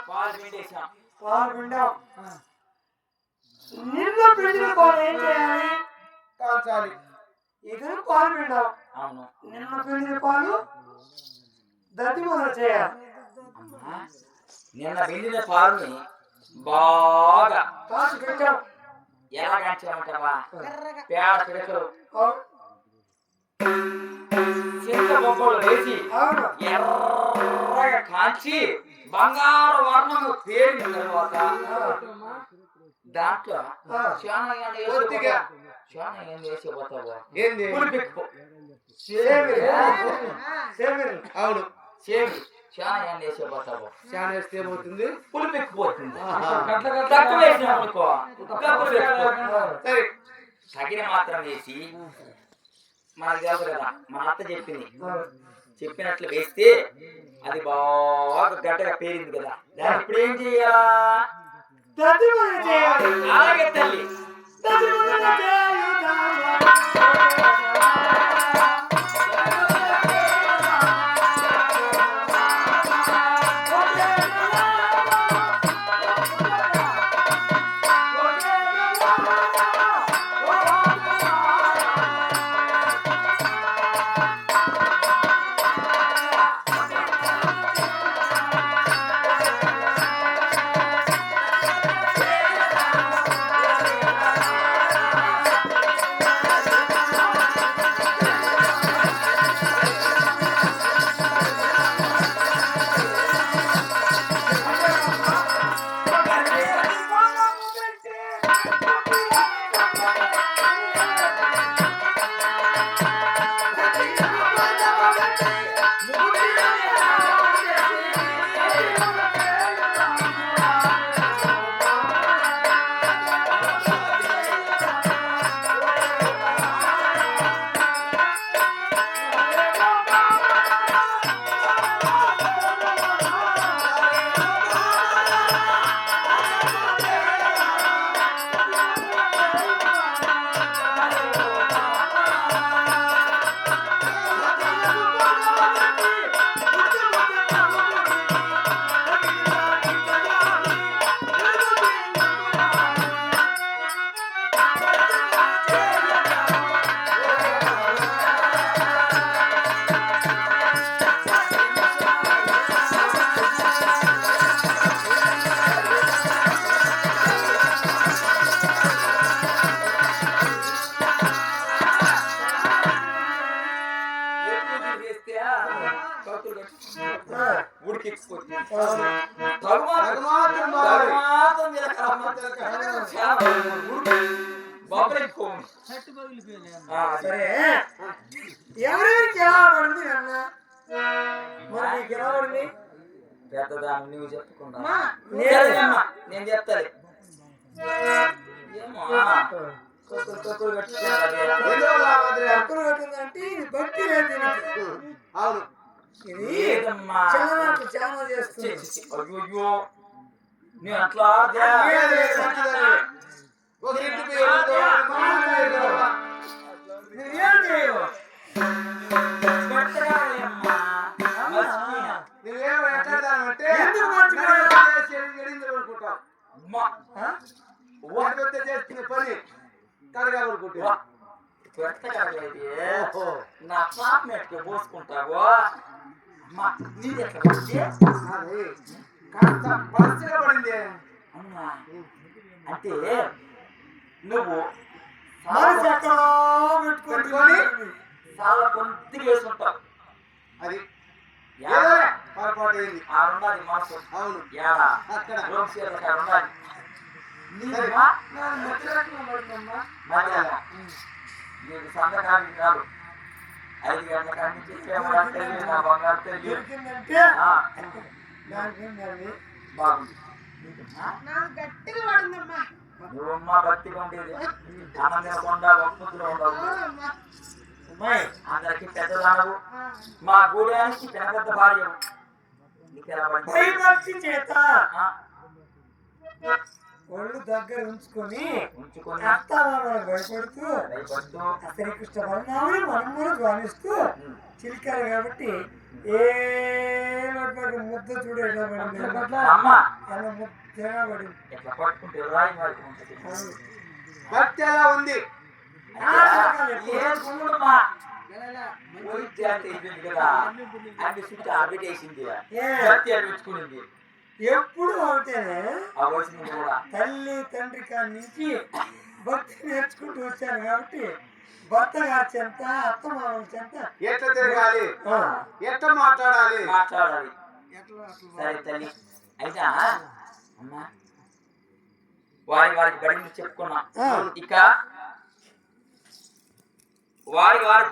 పాలు పిండేసాం. పాలు పిండాం. నిన్న పిండిన పాలు ఏం చేయాలి? కాల్చాలి. ఇది పాలు పిండాం. అవును. నిన్న పిండిన పాలు దద్ది మొదలు చేయాలి. నిన్న పిండిన పాలుని బాగా కాసు పెట్టాం. ఎలా కాంచామంటావా? పేడ పిడకలు చింత బొబ్బలు వేసి ఎర్రగా కాల్చి బంగారు వర్ణము తేలిన తర్వాత దాంట్లో అవును సేవి చాలా వేసేపోతావు. చాలా వేస్తే ఏమవుతుంది? పులిపెక్కిపోతుంది. సరే తగిన మాత్రం వేసి మనకు తెలుసు కదా, మా అత్త చెప్పింది, చెప్పినట్లు వేస్తే అది బాగా గడ్డగా పేరింది కదా, దాన్ని ఇప్పుడు ఏం చెయ్యాలా? అలాగే తల్లి. ఎవరెవరికి ఎలా పడింది అన్న? మరి ఎలా పడింది? పెద్దదాన్ని నువ్వు చెప్పుకుంటా, నేను చెప్తాను. అంటే ఇది భక్తి లేదు. అవును, ఇది చిన్నవాళ్ళు చాలా చేస్తుంది. అయ్యో నేను అట్లా నువ్వేమో ఎట్లాడాలంటే చేస్తున్న పని కడగాలనుకుంటా. నా పాప మెట్టుకు పోసుకుంటావు. పరిస్థితిగా పడింది. అంటే నువ్వు పెట్టుకొని చాలా కొద్దిగా వేసుకుంటావు. అది పొరపాటు ఆరున్నది మనసు. అవును, ఏడా అక్కడ ఉన్నది నీకు సందకానికి కాదు, 5 గంటల కానీ నుంచి నా బంగారు తెలియదంటే బాగుంది. నువ్వమ్మా భక్తిగా ఉండేది ఆనందకుండా భక్తులు ఉండవు. అందరికి పెద్దదానవు, మా గూడానికి పెద్ద భార్య. ఒళ్ళు దగ్గర ఉంచుకొని భయపడుతూ శ్రీకృష్ణ పరిణామాన్ని మనము ధ్వనిస్తూ చిలికారు కాబట్టి ఏ ముద్ద చూడేటప్పుడు అలా తిరగబడి ఇట్లా పట్టుకుంటే రాయి వారికి ఉంటుంది. భక్తి ఎలా ఉంది? ఏం చూడమ్మా, పోయి జాతి అయిపోయింది కదా, అన్ని చుట్టూ అడ్వర్టైసింది, భక్తి అనిపించుకునింది. ఎప్పుడు ఒకటేనే ఆ వయసు కూడా తల్లి తండ్రి కాడి నుంచి భక్తి నేర్చుకుంటూ వచ్చాను కాబట్టి భర్త గారి చెంత అత్త మామల చెంత ఎట్లా తిరగాలి, ఎట్లా మాట్లాడాలి, మాట్లాడాలి. సరే తల్లి, అయితే అమ్మా వారికి బడి చెప్పుకున్నా, ఇక వారి